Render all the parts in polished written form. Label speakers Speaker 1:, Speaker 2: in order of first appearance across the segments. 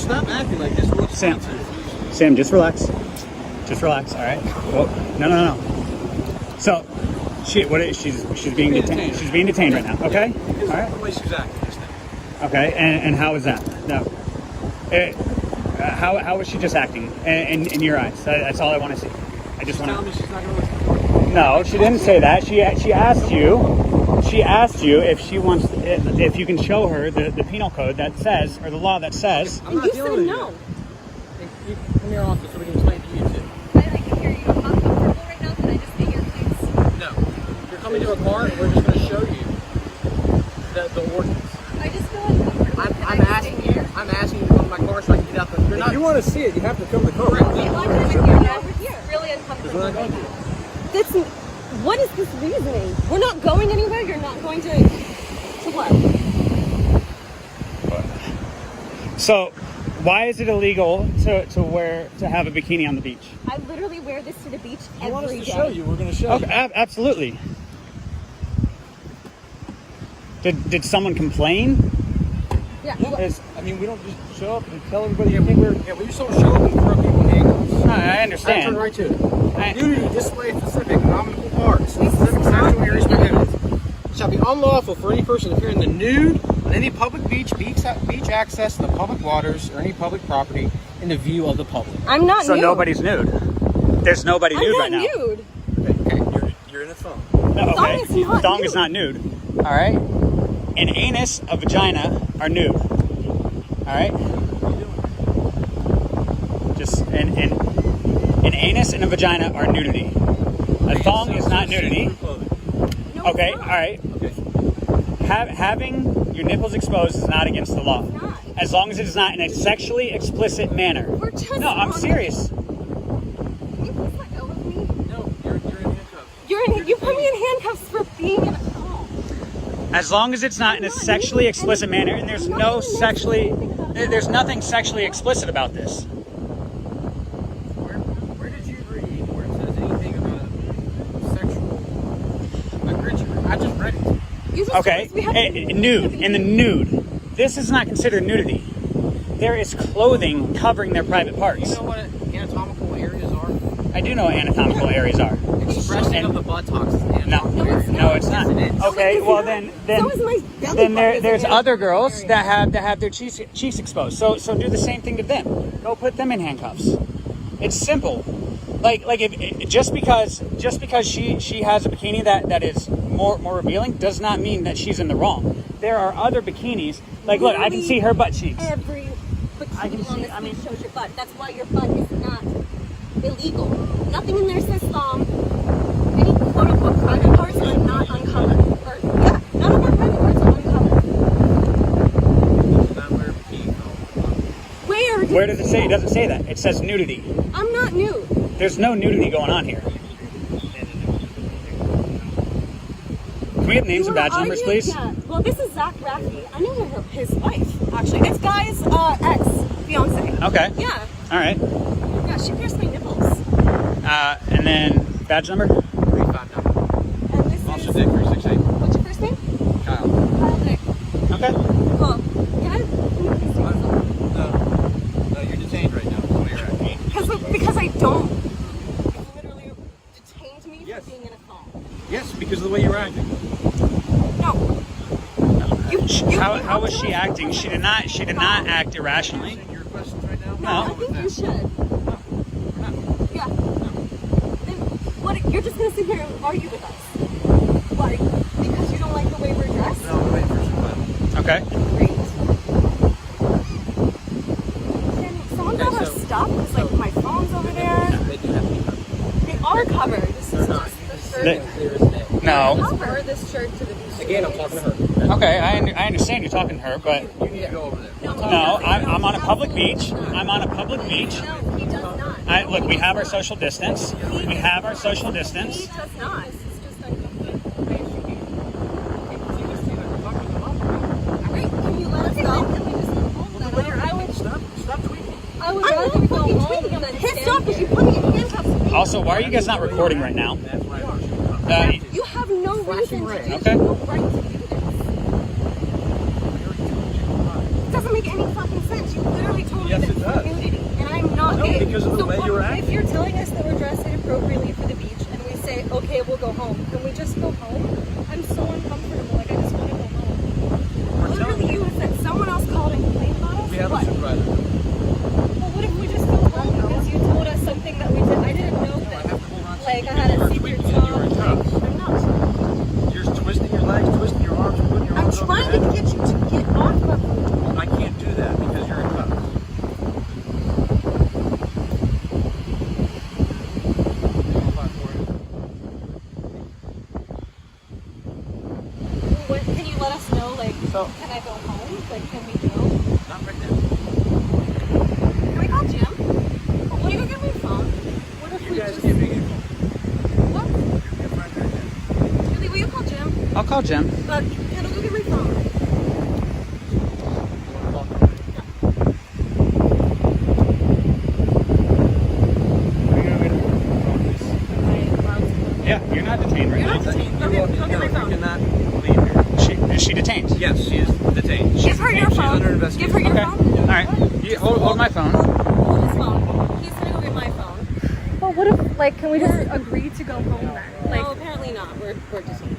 Speaker 1: stop acting like this.
Speaker 2: Sam, just relax. Just relax, all right? Well, no. So, she's being detained. She's being detained right now, okay? All right.
Speaker 1: The way she's acting just now.
Speaker 2: Okay, and how is that? No. How is she just acting in your eyes? That's all I want to see. I just want to.
Speaker 1: Tell me she's not going to listen.
Speaker 2: No, she didn't say that. She asked you. She asked you if she wants, if you can show her the penal code that says, or the law that says.
Speaker 3: And you said no.
Speaker 1: You come to your office so we can explain to you too.
Speaker 3: I can hear you. I'm not comfortable right now. Can I just get your place?
Speaker 1: No. You're coming to a car and we're just going to show you the ordinance.
Speaker 3: I just feel uncomfortable.
Speaker 1: I'm asking you to come to my car so I can get out the. If you want to see it, you have to come to the car.
Speaker 3: Okay, well, I'm going to hear you over here. Really uncomfortable.
Speaker 1: We're not going to.
Speaker 3: What is this reasoning? We're not going anywhere. You're not going to what?
Speaker 2: So, why is it illegal to have a bikini on the beach?
Speaker 3: I literally wear this to the beach every day.
Speaker 1: You want us to show you? We're going to show you.
Speaker 2: Absolutely. Did someone complain?
Speaker 3: Yeah.
Speaker 1: I mean, we don't just show up and tell everybody. We just don't show up and throw people in handcuffs.
Speaker 2: I understand.
Speaker 1: Turn right to it. Nudity displayed specific nominal parts. Specific sexual areas prohibited. It shall be unlawful for any person to appear in the nude on any public beach access to the public waters, or any public property in the view of the public.
Speaker 3: I'm not
Speaker 2: So
Speaker 3: nude.
Speaker 2: nobody's nude. There's nobody nude right now.
Speaker 3: I'm not nude.
Speaker 1: Okay, you're in a thong.
Speaker 2: No, okay.
Speaker 3: Thong is not nude.
Speaker 2: Is not nude. All right. An anus, a vagina are nude. All right. Just an anus and a vagina are nudity. A thong is not nudity.
Speaker 3: No,
Speaker 2: Okay.
Speaker 3: it's
Speaker 2: All
Speaker 3: not.
Speaker 2: right.
Speaker 1: Okay.
Speaker 2: Having your nipples exposed is not against the law,
Speaker 3: It's not.
Speaker 2: as long as it is not in a sexually explicit manner.
Speaker 3: We're just
Speaker 2: No, I'm serious.
Speaker 3: Can you please let go of me?
Speaker 1: No, you're in handcuffs.
Speaker 3: You put me in handcuffs for being in a thong.
Speaker 2: As long as it's not in a sexually explicit manner, and there's there's nothing sexually explicit about this.
Speaker 1: Where did you read where it says anything about sexual? I just read it.
Speaker 3: You just
Speaker 2: Okay,
Speaker 3: we have
Speaker 2: nude, in the nude. This is not considered nudity. There is clothing covering their private parts.
Speaker 1: You know what anatomical areas are?
Speaker 2: I do know what anatomical areas are.
Speaker 1: Expression of the buttocks is
Speaker 2: No,
Speaker 1: anatomical area.
Speaker 2: no, it's not.
Speaker 1: Yes, it is.
Speaker 2: Okay, well then
Speaker 3: So is my belly button.
Speaker 2: there's other girls that have their cheeks exposed. So do the same thing to them. Go put them in handcuffs. It's simple. Like if just because she has a bikini that is more revealing does not mean that she's in the wrong. There are other bikinis. Like look, I can see her butt cheeks.
Speaker 3: Every
Speaker 2: I can
Speaker 3: bikini
Speaker 2: see-
Speaker 3: on this beach shows your butt. That's why your butt is not illegal. Nothing in there says thong. Any quote unquote private parts are not uncolored. Or none of our private parts are uncolored.
Speaker 1: It's not where bikini goes.
Speaker 2: Where does it say? It doesn't say that. It says nudity.
Speaker 3: I'm not nude.
Speaker 2: There's no nudity going on here. Can we have names and badge numbers, please?
Speaker 3: Yeah. Well, this is Zach Raffy. I know his wife, actually. This guy's ex-fiance.
Speaker 2: Okay.
Speaker 3: Yeah.
Speaker 2: All right.
Speaker 3: Yeah, she pierced my nipples.
Speaker 2: And then badge number?
Speaker 1: 359.
Speaker 3: And this
Speaker 1: Officer
Speaker 3: is...
Speaker 1: Dick 368.
Speaker 3: What's your first name?
Speaker 1: Kyle.
Speaker 3: Kyle Dick.
Speaker 2: Okay.
Speaker 3: Cool. Can you please take this off?
Speaker 1: No, you're detained right now. That's where you're at.
Speaker 3: Because I don't... You literally detained me
Speaker 1: Yes.
Speaker 3: for being in a thong.
Speaker 1: Yes, because of the way you're acting.
Speaker 3: No.
Speaker 2: How was she acting? She did not act irrationally.
Speaker 1: Your questions right now?
Speaker 3: No, I think you should. Yeah. Then what? You're just gonna sit here and argue with us? Like because you don't like the way we're dressed?
Speaker 1: No, I'm waiting for some time.
Speaker 2: Okay.
Speaker 3: Great. Can someone grab our stuff? Because like my phone's over there.
Speaker 1: They do have to be covered.
Speaker 3: They are covered. This is
Speaker 1: They're not.
Speaker 3: just the
Speaker 1: It's
Speaker 3: shirt.
Speaker 1: clear as day.
Speaker 2: No.
Speaker 3: Cover this shirt to the beach.
Speaker 1: Again, I'm talking to her.
Speaker 2: Okay, I understand you're talking to her, but
Speaker 1: You need to go over there.
Speaker 2: no, I'm on a public beach. I'm on a public beach.
Speaker 3: No, he does not.
Speaker 2: Look, we have our social distance. We have our social
Speaker 3: He
Speaker 2: distance.
Speaker 3: does not. This is just uncomfortable. Alright, can you let us go? Can we just go home?
Speaker 1: Stop tweeting.
Speaker 3: I would rather go home than pissed off because you put me in handcuffs.
Speaker 2: Also, why are you guys not recording right now?
Speaker 1: That's why I'm
Speaker 3: You have no reason to do
Speaker 2: Okay.
Speaker 3: no right to do this. It doesn't make any fucking consent. You literally told
Speaker 4: Yes,
Speaker 3: me
Speaker 4: it
Speaker 3: that
Speaker 4: does.
Speaker 3: it's nudity, and I'm not
Speaker 4: No,
Speaker 3: gay.
Speaker 4: because of the
Speaker 3: So
Speaker 4: way
Speaker 3: what-
Speaker 4: you're acting.
Speaker 5: If you're telling us that we're dressed inappropriately for the beach and we say, okay, we'll go home, can we just go home? I'm so uncomfortable. Like, I just want to go home.
Speaker 3: Literally, you said someone else called and complained about us.
Speaker 4: We have a
Speaker 3: What?
Speaker 4: supervisor.
Speaker 5: Well, what if we just go home because you told us something that we did? I didn't know that. Like, I had a secret
Speaker 4: You were in
Speaker 5: job.
Speaker 4: cuffs.
Speaker 3: I'm not.
Speaker 4: You're twisting your legs, twisting your arms, and putting your
Speaker 3: I'm
Speaker 4: arms over
Speaker 3: trying
Speaker 4: your
Speaker 3: to
Speaker 4: head.
Speaker 3: get you to get off of me.
Speaker 4: Well, I can't do that because you're in cuffs.
Speaker 5: What, can you let us know, like,
Speaker 1: So-
Speaker 5: can I go home? Like, can we go?
Speaker 4: Not right now.
Speaker 3: Can we call Jim? Can you go get my phone?
Speaker 5: What if
Speaker 4: You
Speaker 5: we
Speaker 4: guys
Speaker 5: just...
Speaker 4: give me a phone.
Speaker 3: What?
Speaker 4: You're right there.
Speaker 3: Really, will you call Jim?
Speaker 2: I'll call Jim.
Speaker 3: Kendall, go get my phone.
Speaker 2: Yeah, you're not detained right
Speaker 3: You're
Speaker 2: now.
Speaker 3: not detained. Go get my
Speaker 4: You
Speaker 3: phone.
Speaker 4: cannot leave here.
Speaker 2: Is she detained?
Speaker 4: Yes, she is detained.
Speaker 3: Give her your
Speaker 4: She's under
Speaker 3: phone. Give her
Speaker 4: investigation.
Speaker 3: your
Speaker 2: Okay.
Speaker 3: phone.
Speaker 2: All right. You hold my phone.
Speaker 3: Hold his phone. He's gonna go get my phone.
Speaker 5: Well, what if, like, can we just agree to go home then? Like,
Speaker 3: No, apparently not. We're detained.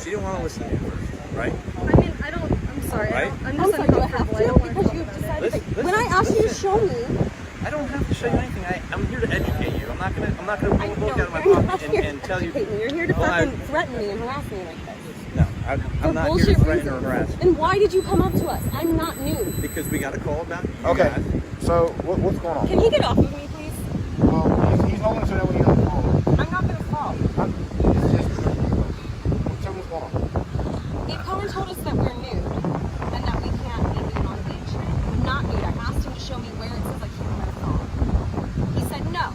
Speaker 4: She didn't want to listen to you first, right?
Speaker 5: I mean, I don't, I'm sorry.
Speaker 4: Right?
Speaker 5: I'm
Speaker 3: I'm
Speaker 5: just
Speaker 3: sorry, do I have
Speaker 5: uncomfortable. I
Speaker 3: to?
Speaker 5: don't want to
Speaker 3: Because
Speaker 5: talk
Speaker 3: you've
Speaker 5: about it.
Speaker 3: decided
Speaker 4: Listen,
Speaker 3: that when I asked you to show me,
Speaker 4: I don't have to show you anything. I'm here to educate you. I'm not gonna pull a book out of my
Speaker 3: you're not
Speaker 4: pocket
Speaker 3: here
Speaker 4: and
Speaker 3: to
Speaker 4: tell you.
Speaker 3: educate me. You're here to
Speaker 4: Oh, I-
Speaker 3: fucking threaten me and harass me like this.
Speaker 4: No, I'm
Speaker 3: For
Speaker 4: not here to
Speaker 3: bullshit
Speaker 4: threaten or
Speaker 3: reasons.
Speaker 4: harass.
Speaker 3: And why did you come up to us? I'm not new.
Speaker 4: Because we got a call about you
Speaker 1: Okay.
Speaker 4: guys.
Speaker 1: So what's going on?
Speaker 3: Can he get off of me, please?
Speaker 1: He's holding so that when you're on the phone.
Speaker 3: I'm not gonna fall.
Speaker 1: It's just tell me what's going on.
Speaker 3: He called and told us that we're nude and that we can't be nude on the beach. I'm not nude. I asked him to show me where it says I can't wear a thong. He said no.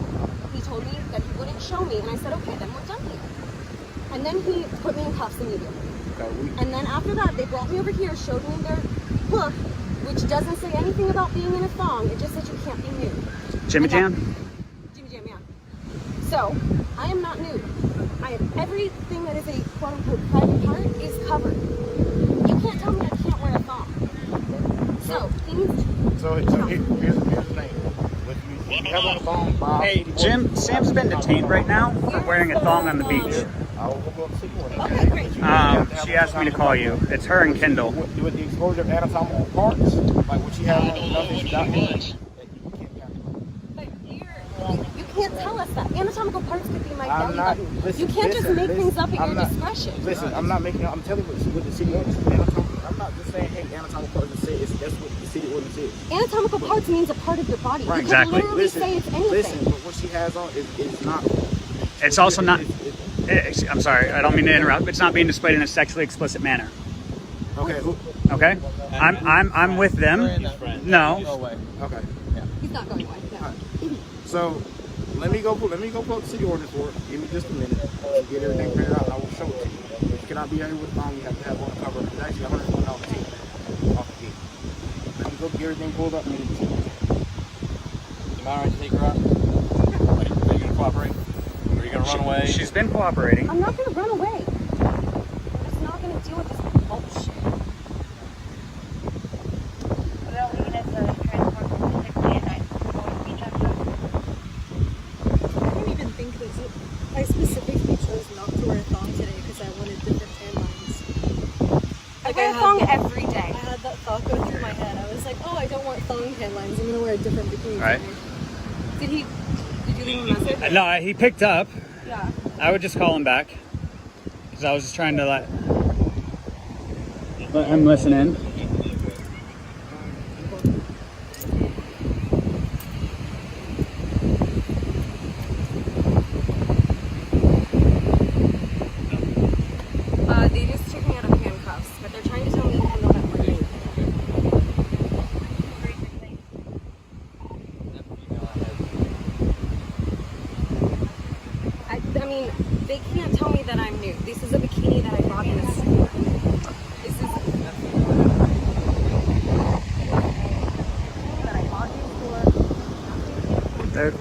Speaker 3: He told me that he wouldn't show me, and I said, okay, then we're done here. And then he put me in cuffs immediately. And then after that, they brought me over here, showed me their book, which doesn't say anything about being in a thong. It just says you can't be nude.
Speaker 2: Jimmy
Speaker 3: And that-
Speaker 2: Jam?
Speaker 3: Jimmy Jam, yeah. So, I am not nude. I have everything that is a quote-unquote private part is covered. You can't tell me I can't wear a thong. So, things...
Speaker 1: So here's the thing. When you have on the phone, Bob.
Speaker 2: Hey, Jim, Sam's been detained right now for wearing a thong on the beach.
Speaker 1: I will go up to see you.
Speaker 3: Okay, great.
Speaker 2: She asked me to call you. It's her and Kendall.
Speaker 1: With the exposure of anatomical parts, like what you have on nothing's not here.
Speaker 3: But you can't tell us that. Anatomical parts could be my
Speaker 1: I'm
Speaker 3: belly
Speaker 1: not.
Speaker 3: button.
Speaker 1: Listen,
Speaker 3: You can't just make things up at
Speaker 1: I'm
Speaker 3: your
Speaker 1: not-
Speaker 3: discretion.
Speaker 1: Listen, I'm not making. I'm telling you what the city ordinance is. Anatomical. I'm not just saying, hey, anatomical parts say it's that's what the city ordinance is.
Speaker 3: Anatomical parts means a part of your body.
Speaker 1: Right,
Speaker 3: You
Speaker 2: exactly.
Speaker 3: can literally say it's anything.
Speaker 1: Listen, but what she has on is not.
Speaker 2: It's also not.
Speaker 1: It's-
Speaker 2: I'm sorry, I don't mean to interrupt. But it's not being displayed in a sexually explicit manner.
Speaker 1: okay.
Speaker 2: Okay? I'm with them. No.
Speaker 4: Go away.
Speaker 1: Okay.
Speaker 3: He's not going away. No.
Speaker 1: So let me go pull up the city ordinance for it. Give me just a minute. I'll get everything printed out and I will show it to you. You cannot be out here with a thong, you have to have one cover. It's actually $101 off the gate. Let me go get everything pulled up and get it to you.
Speaker 4: Am I right to take her out? Are you gonna cooperate? Or are you gonna run away?
Speaker 2: She's been cooperating.
Speaker 3: I'm not going to run away. I'm just not going to deal with this bullshit.
Speaker 5: I don't even think this. I specifically chose not to wear a thong today because I wanted different tan lines.
Speaker 3: I wear a thong every
Speaker 5: I
Speaker 3: day.
Speaker 5: had that thought go through my head. I was like, oh, I don't want thong tan lines. I'm gonna wear a different bikini.
Speaker 2: Right.
Speaker 5: today.
Speaker 3: Did you leave a message?
Speaker 2: No, he picked up.
Speaker 5: Yeah.
Speaker 2: I would just call him back. Because I was just trying to let him listen in.
Speaker 3: They just took me out of handcuffs, but they're trying to tell me to handle that we're nude. I mean, they can't tell me that I'm nude. This is a bikini that I bought in a store. This is a bikini that I bought in a store.
Speaker 2: There-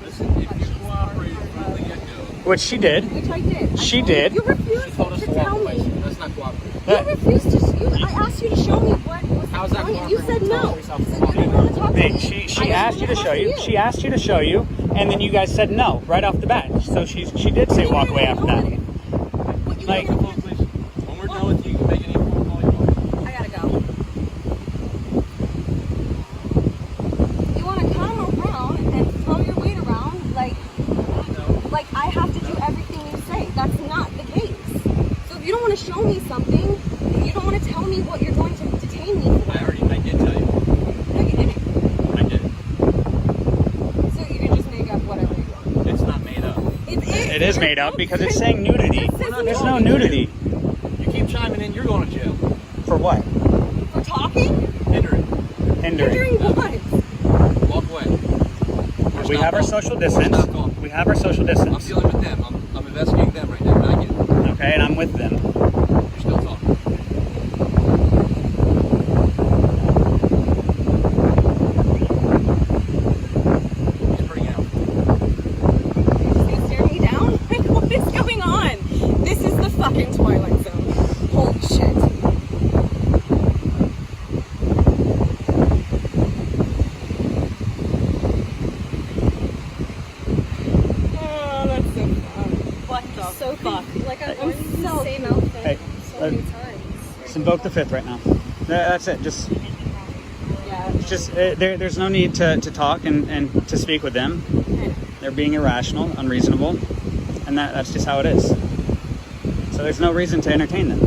Speaker 4: Listen, if you cooperate from the get-go,
Speaker 2: Which she did.
Speaker 3: Which I did.
Speaker 2: She did.
Speaker 3: You refused
Speaker 4: told us
Speaker 3: to
Speaker 4: to walk
Speaker 3: tell
Speaker 4: away.
Speaker 3: me.
Speaker 4: That's not cooperating.
Speaker 3: You refused to. asked you to show me what was
Speaker 1: How's that
Speaker 3: going on. You said
Speaker 1: cooperating?
Speaker 3: no.
Speaker 1: Tell
Speaker 3: You
Speaker 1: yourself
Speaker 3: said you didn't want to talk to
Speaker 2: Hey,
Speaker 3: me.
Speaker 2: she
Speaker 3: I just
Speaker 2: asked you
Speaker 3: wanted
Speaker 2: to show you.
Speaker 3: talk
Speaker 2: She asked you to show you, and then you guys said no right off the bat. So she did say walk away after that.
Speaker 3: What, you
Speaker 2: Like-
Speaker 3: want
Speaker 4: Phone, please. When we're done with you, you can make any phone call you want.
Speaker 3: I gotta go. You want to come around and throw your weight around like I have to do everything you say. That's not the case. So if you don't want to show me something, and you don't want to tell me what you're going to detain me for.
Speaker 4: I did tell you.
Speaker 3: No, you didn't.
Speaker 4: I did.
Speaker 3: So you can just make up whatever you want.
Speaker 4: It's not made up.
Speaker 2: It is made up because it's saying nudity. There's no nudity.
Speaker 4: You keep chiming in, you're going to jail.
Speaker 2: For what?
Speaker 3: For talking?
Speaker 4: Hindering.
Speaker 2: Hindering.
Speaker 3: What?
Speaker 4: Walk away.
Speaker 2: We have our social distance. We have our social
Speaker 4: I'm
Speaker 2: distance.
Speaker 4: dealing with them. I'm investigating them right now, not you.
Speaker 2: Okay, and I'm with them.
Speaker 4: You're still talking. He's pretty out.
Speaker 3: He's gonna stare me down? Like, what is going on? This is the fucking Twilight Zone. Holy shit. Oh, that's so fun. What the
Speaker 5: So
Speaker 3: fuck?
Speaker 5: like I'm
Speaker 3: I'm
Speaker 5: wearing
Speaker 3: so
Speaker 5: the same outfit
Speaker 2: Hey,
Speaker 5: so many times.
Speaker 2: Just invoke the fifth right now. That's it. Just
Speaker 3: Yeah.
Speaker 2: there's no need to talk and to speak with them. They're being irrational, unreasonable, and that's just how it is. So there's no reason to entertain them.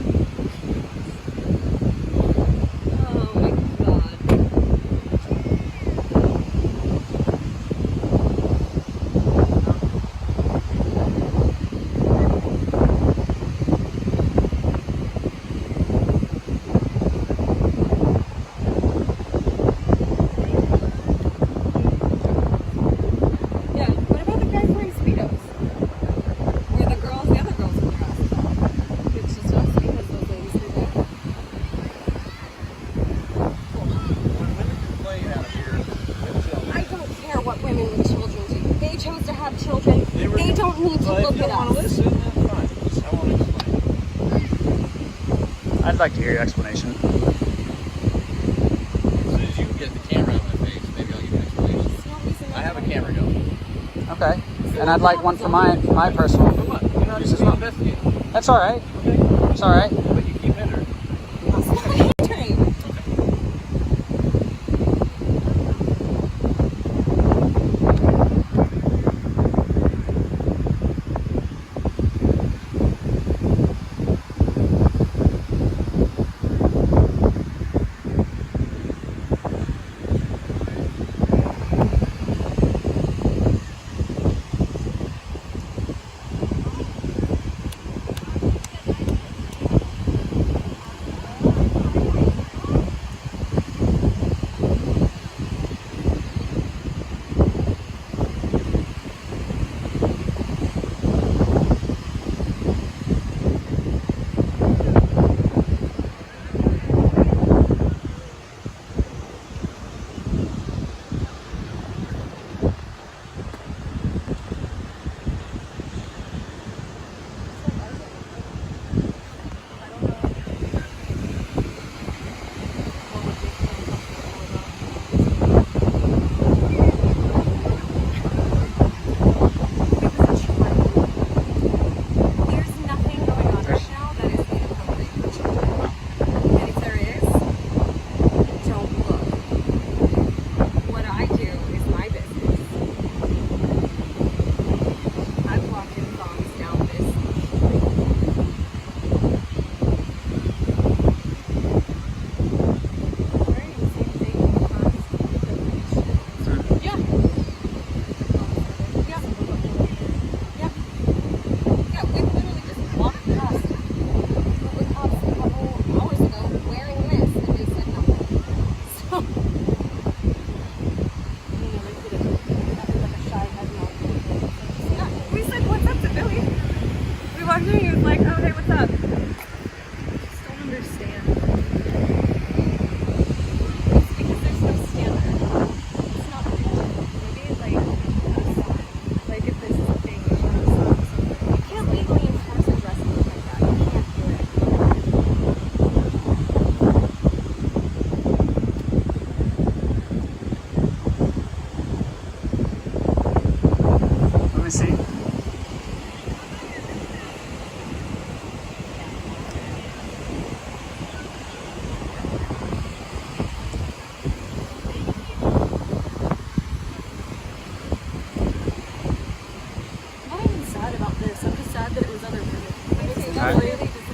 Speaker 3: Oh my god. Yeah, what about the guys wearing Speedos? Where the other girls were dressed? It's just us because those ladies do that. I don't care what women with children do. They chose to have children. They don't need to look at us.
Speaker 4: Listen, that's fine. Just, I want to explain.
Speaker 2: I'd like to hear your explanation.
Speaker 4: As soon as you can get the camera out of my face, maybe I'll give you an explanation.
Speaker 3: There's no reason
Speaker 4: I have a camera going.
Speaker 2: Okay. And I'd like one for my personal
Speaker 4: So what? You're not
Speaker 2: use as
Speaker 4: even
Speaker 2: well.
Speaker 4: investigating.
Speaker 2: That's all right.
Speaker 4: Okay?
Speaker 2: It's all right.
Speaker 4: But you keep hindering.
Speaker 3: That's not hindering.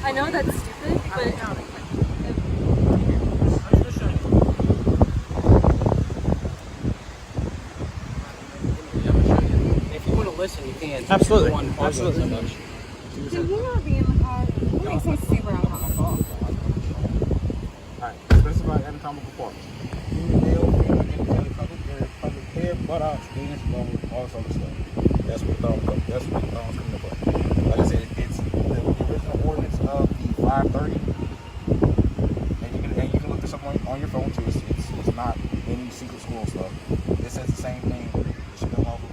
Speaker 5: I know that's stupid, but
Speaker 1: If you want to listen, you can.
Speaker 2: Absolutely.
Speaker 1: Go on and pause it so much.
Speaker 3: Can you not be in the car? It makes me super uncomfortable.
Speaker 6: Alright, specify anatomical parts. Human male, female, independent, public head, buttocks, anus, bone, all this other stuff. That's what that's what thongs come into play. Like I said, it's the original ordinance of the 530. And you can look this up on your phone too. It's not any secret school stuff. It says the same thing. It should be unlawful.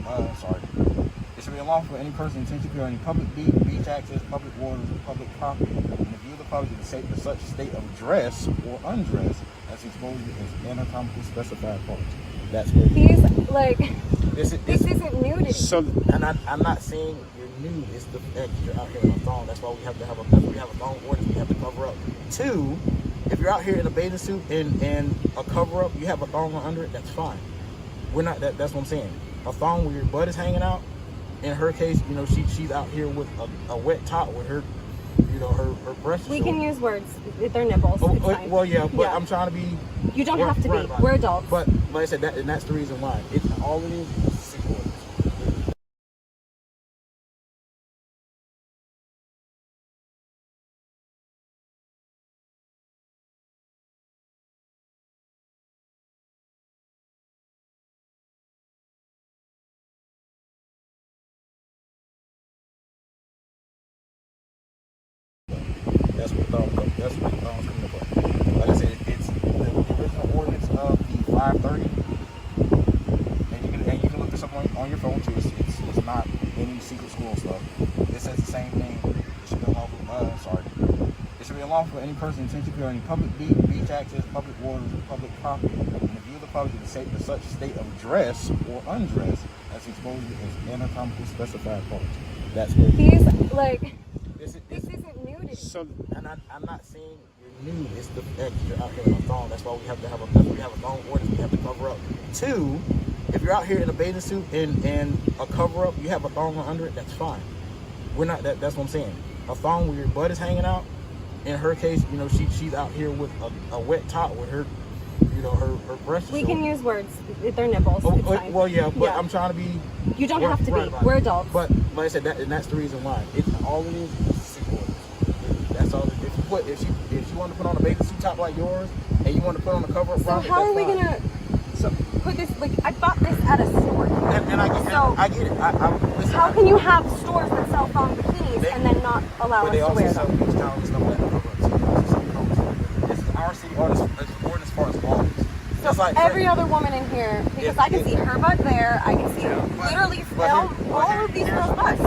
Speaker 6: It should be unlawful for any person intentionally to any public beach access, public waters, or public property, in the view of the public to such state of dress or undress as exposed as anatomically specified parts. That's what
Speaker 3: He's like,
Speaker 6: this
Speaker 3: isn't nudity.
Speaker 2: So
Speaker 6: And I'm not saying you're nude. It's the fact that you're out here in a thong. That's why we have to have a thong ordinance. We have to cover up. Two, if you're out here in a bathing suit and a cover up, you have a thong under it. That's fine. We're not. That's what I'm saying. A thong where your butt is hanging out. In her case, you know, she's out here with a wet top with her, you know, her breasts.
Speaker 3: We can use words. They're nipples. It's fine.
Speaker 6: Well, yeah, but I'm trying to be.
Speaker 3: You don't have to be. We're adults.
Speaker 6: But like I said, and that's the reason why. It's all it is sick ordinance. That's what thongs come into play. Like I said, it's the original ordinance of the 530. And you can look this up on your phone too. It's not any secret school stuff. It says the same thing. It should be unlawful. It should be unlawful for any person intentionally to any public beach access, public waters, or public property, in the view of the public to such state of dress or undress as exposed as anatomically specified parts. That's what
Speaker 3: He's like,
Speaker 6: this
Speaker 3: isn't nudity.
Speaker 2: so
Speaker 6: And I'm not saying you're nude. It's the fact that you're out here in a thong. That's why we have to have a thong ordinance. We have to cover up. Two, if you're out here in a bathing suit and a cover up, you have a thong under it. That's fine. We're not. That's what I'm saying. A thong where your butt is hanging out. In her case, you know, she's out here with a wet top with her, you know, her breasts.
Speaker 3: We can use words. They're nipples. It's fine.
Speaker 6: Well, yeah, but I'm trying to be.
Speaker 3: You don't have to be. We're adults.
Speaker 6: But like I said, and that's the reason why. It's all it is sick ordinance. That's all. If you want to put on a bathing suit top like yours, and you want to put on a cover up.
Speaker 3: So how are we gonna put this? Like, I bought this at a store.
Speaker 6: And I get it. Listen,
Speaker 3: How can you have stores that sell thong bikinis and then not allow us
Speaker 6: But they
Speaker 3: to
Speaker 6: also
Speaker 3: wear
Speaker 6: sell
Speaker 3: them?
Speaker 6: beach towels and stuff like that. This is our city ordinance as far as laws.
Speaker 3: So
Speaker 6: Just like
Speaker 3: every other woman in here, because I can see her butt there, I can see literally all of these girls' butts.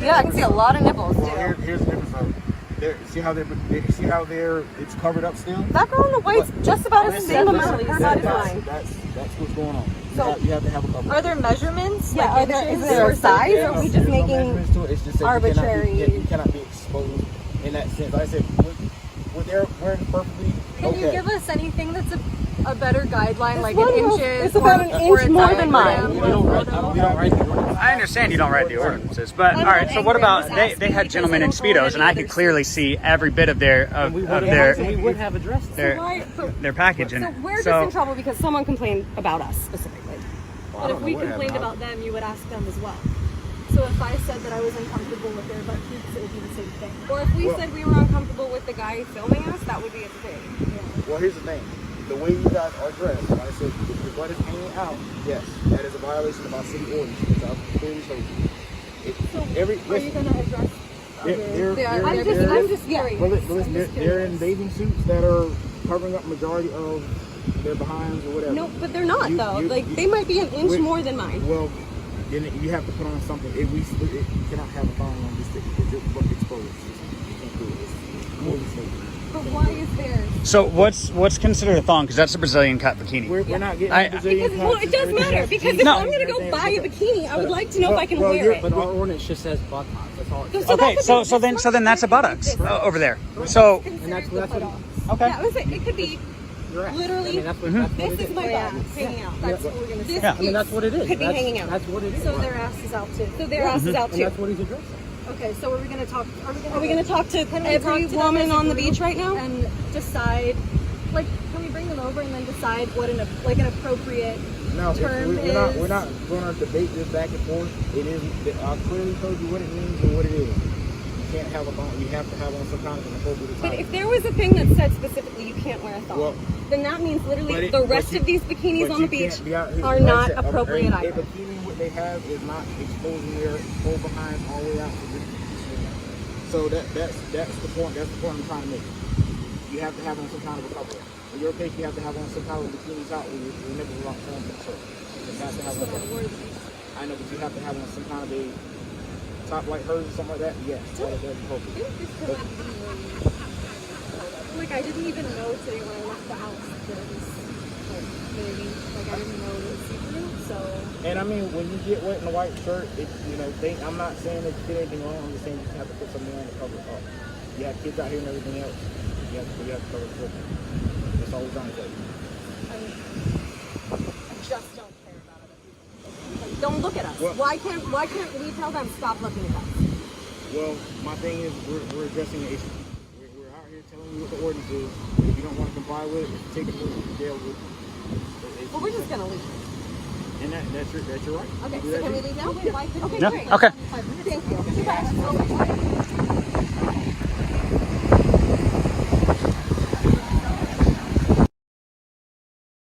Speaker 3: Yeah, I can see a lot of nipples too.
Speaker 6: Well, here's the difference. See how it's covered up still?
Speaker 3: That girl in the white's just about the same amount. Her butt is fine.
Speaker 6: That's what's going on.
Speaker 5: So,
Speaker 6: you have to have a cover.
Speaker 5: are there meathmeasurements?
Speaker 3: Yeah,
Speaker 5: Like
Speaker 3: is there a size, or are we just
Speaker 6: There's no
Speaker 3: making
Speaker 6: measurements to it. It's just that
Speaker 3: arbitrary?
Speaker 6: You cannot be exposed in that sense. Like I said, when they're wearing perfectly
Speaker 5: Can you give us anything that's a better guideline, like
Speaker 3: one
Speaker 5: in
Speaker 3: was-
Speaker 5: inches?
Speaker 3: it's about an
Speaker 5: or
Speaker 3: inch
Speaker 5: a
Speaker 3: more than
Speaker 5: diagram?
Speaker 3: mine.
Speaker 6: We don't write the ordinance.
Speaker 2: I understand you don't write the ordinances, but
Speaker 3: I'm
Speaker 2: all
Speaker 3: not
Speaker 2: right. So what
Speaker 3: angry, I'm
Speaker 2: about
Speaker 3: just
Speaker 2: they
Speaker 3: asking
Speaker 2: had
Speaker 3: because
Speaker 2: gentlemen
Speaker 3: I
Speaker 2: in
Speaker 3: don't know
Speaker 2: speedos, and I
Speaker 3: any
Speaker 2: could
Speaker 3: other
Speaker 2: clearly see every bit of their
Speaker 1: We would have addressed it.
Speaker 2: their package in
Speaker 3: So
Speaker 2: it.
Speaker 3: we're just in trouble because someone complained about us specifically.
Speaker 5: But if we complained about them, you would ask them as well. So if I said that I was uncomfortable with their butt cheeks, it would be the same thing.
Speaker 3: Or if we said we were uncomfortable with the guy filming us, that would be a thing.
Speaker 6: Well, here's the thing. The way you guys are dressed, like I said, if your butt is hanging out, yes, that is a violation of our city ordinance, which I've clearly told you.
Speaker 5: So are you going to address
Speaker 3: I'm just curious.
Speaker 6: They're in bathing suits that are covering up majority of their behinds or whatever.
Speaker 3: No, but they're not though.
Speaker 6: you-
Speaker 3: They might be an inch
Speaker 6: Wait.
Speaker 3: more than mine.
Speaker 6: Well, then you have to put on something. You cannot have a thong on this thing because it's butt exposed. You can't do it. It's more than safe.
Speaker 3: But why is theirs?
Speaker 2: So what's considered a thong? Because that's a Brazilian cut bikini.
Speaker 6: We're not getting
Speaker 2: I-
Speaker 6: Brazilian
Speaker 3: Because, well, it does matter. Because if I'm going to go buy a bikini, I would like to know if I can wear it.
Speaker 1: But our ordinance just says buttocks. That's all it says.
Speaker 2: Okay, so then that's a buttocks over there. So
Speaker 1: And that's what
Speaker 2: okay.
Speaker 3: Yeah, it could be literally.
Speaker 1: I mean, that's what
Speaker 3: This
Speaker 1: it
Speaker 3: is
Speaker 1: is.
Speaker 3: my butt hanging out. That's what we're going to say.
Speaker 2: Yeah.
Speaker 1: I mean, that's what it is.
Speaker 3: Could be
Speaker 1: That's-
Speaker 3: hanging out.
Speaker 1: That's what it is.
Speaker 5: So their ass is out too.
Speaker 3: So their ass is out
Speaker 1: And
Speaker 3: too.
Speaker 1: that's what he's addressing.
Speaker 5: Okay, so are we gonna talk?
Speaker 3: Are we gonna talk to
Speaker 5: Can we
Speaker 3: every
Speaker 5: talk to them
Speaker 3: woman
Speaker 5: as a
Speaker 3: on the
Speaker 5: group
Speaker 3: beach right now?
Speaker 5: and decide? Like, can we bring them over and then decide what an appropriate
Speaker 6: Now,
Speaker 5: term
Speaker 6: we're
Speaker 5: is?
Speaker 6: not going to debate this back and forth. It is. I clearly told you what it means and what it is. You can't have a thong. You have to have on some kind of an appropriate attire.
Speaker 3: But if there was a thing that said specifically you can't wear a thong,
Speaker 6: Well,
Speaker 3: then that means literally
Speaker 6: but
Speaker 3: the rest
Speaker 6: you-
Speaker 3: of these bikinis
Speaker 6: but
Speaker 3: on the
Speaker 6: you
Speaker 3: beach
Speaker 6: can't be out here-
Speaker 3: are
Speaker 6: like I
Speaker 3: not
Speaker 6: said,
Speaker 3: appropriate
Speaker 6: a
Speaker 3: either.
Speaker 6: bikini, what they have is not exposing their whole behind all the way out to the So that's the point. That's the point I'm trying to make. You have to have on some kind of a cover. In your case, you have to have on some kind of bikini top with your nipples around the shirt. You have to have on I know, but you have to have on some kind of a top like hers or something like that. Yes, that's appropriate.
Speaker 5: Like, I didn't even know today when I left the house that there was like maybe like I didn't know it was see-through. So
Speaker 6: And I mean, when you get wet in a white shirt, it, you know, I'm not saying that you did anything wrong. I'm just saying you have to put something on to cover it up. You have kids out here and everything else. You have to cover it up. That's all we're trying to tell you.
Speaker 3: I just don't care about it. Like, don't look at us.
Speaker 6: Well-
Speaker 3: Why can't we tell them stop looking at us?
Speaker 6: Well, my thing is we're addressing the issue. We're out here telling you what the ordinance is. If you don't want to comply with it, take it to jail with it.
Speaker 3: Well, we're just gonna leave.
Speaker 6: And that's your right.
Speaker 3: Okay,
Speaker 6: You do
Speaker 3: so
Speaker 6: that
Speaker 3: can we
Speaker 6: too.
Speaker 3: leave now? Okay,
Speaker 2: Yeah,
Speaker 3: great.
Speaker 2: okay.
Speaker 3: Thank you.